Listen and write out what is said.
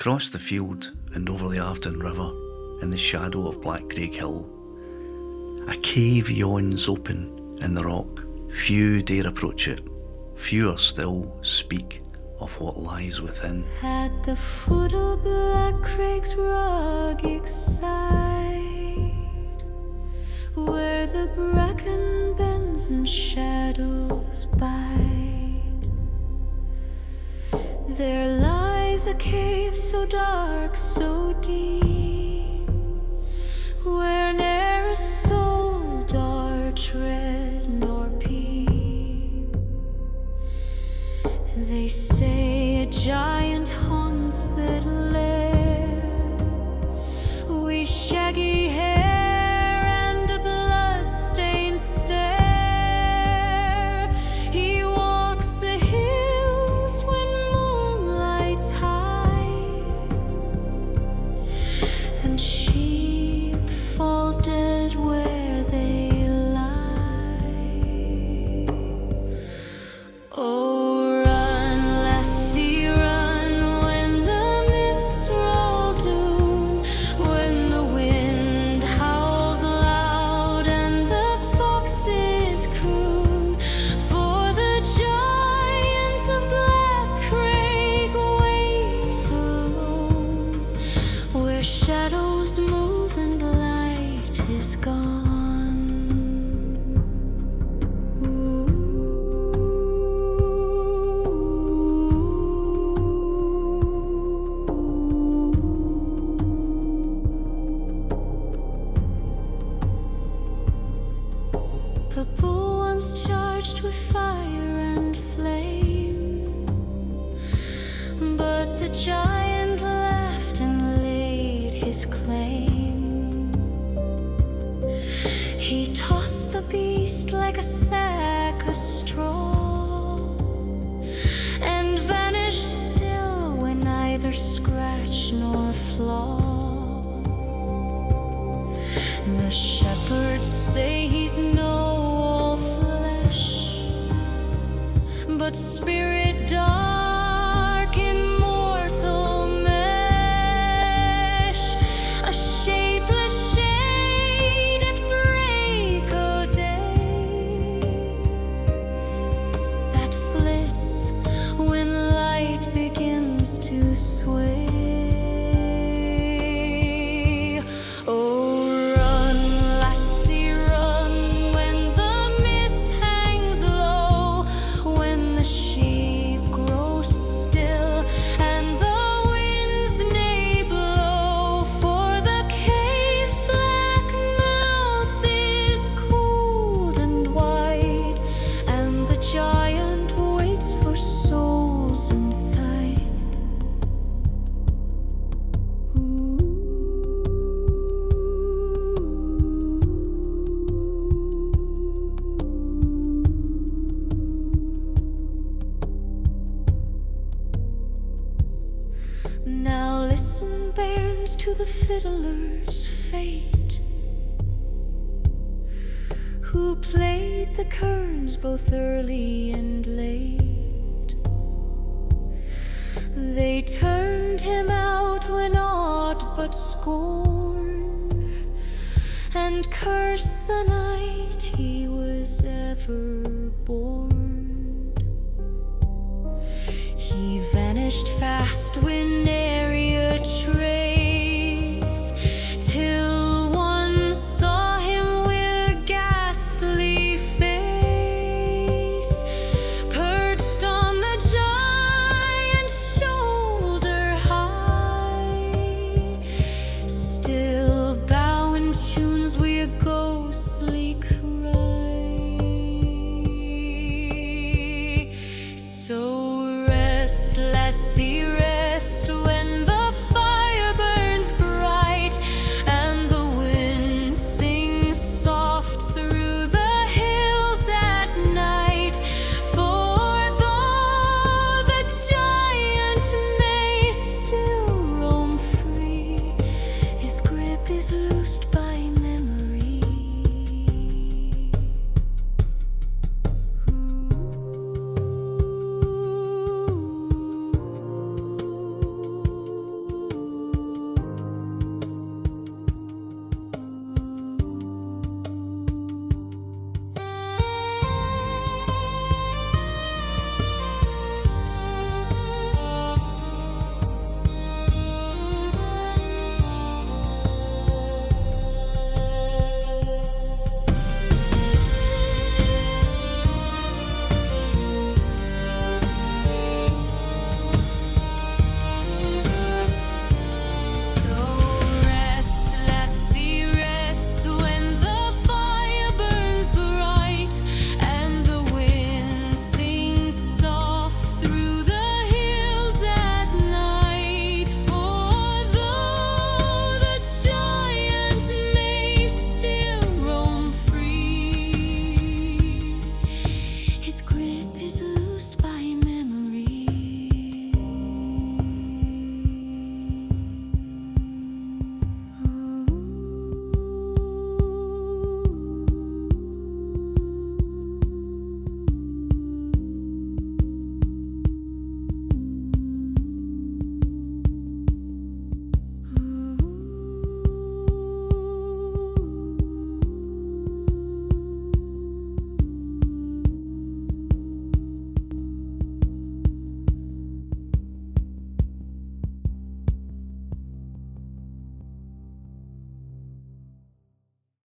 Across the field and over the Afton River, in the shadow of Blackcraig Hill, a cave yawns open in the rock. Few dare approach it, fewer still speak of what lies within. At the foot of Blackcraig's rugged side, where the bracken bends and shadows bide, there lies a cave so dark, so deep, where ne'er a soul dare tread nor peep. They say a giant haunts that lair, with shaggy hair and a blood-stained stare. He walks the hills when moonlight's high, and sheep fall dead where they lie. Oh, run, lassie, run, when the mists roll down, when the wind howls loud and the foxes croon. For the giant of Blackcraig waits alone, where shadows move and light is gone. A bull once charged with fire and flame, but the giant laughed and laid his claim. He tossed the beast like a sack of straw, and vanished still when neither scratch nor flaw. The shepherds say he's no all flesh, but spirit dark in mortal mesh, a shapeless shade at break o' day, that flits when light begins to sway. Oh, run, lassie, run, when the mist hangs low, when the sheep grow still and the winds neigh blow. For the cave's black mouth is cold and wide, and the giant waits for souls inside. Now listen, bairns, to the fiddler's fate, who played the kerns both early and late. They turned him out when aught but scorn, and cursed the night he was ever born. He vanished fast when ne'er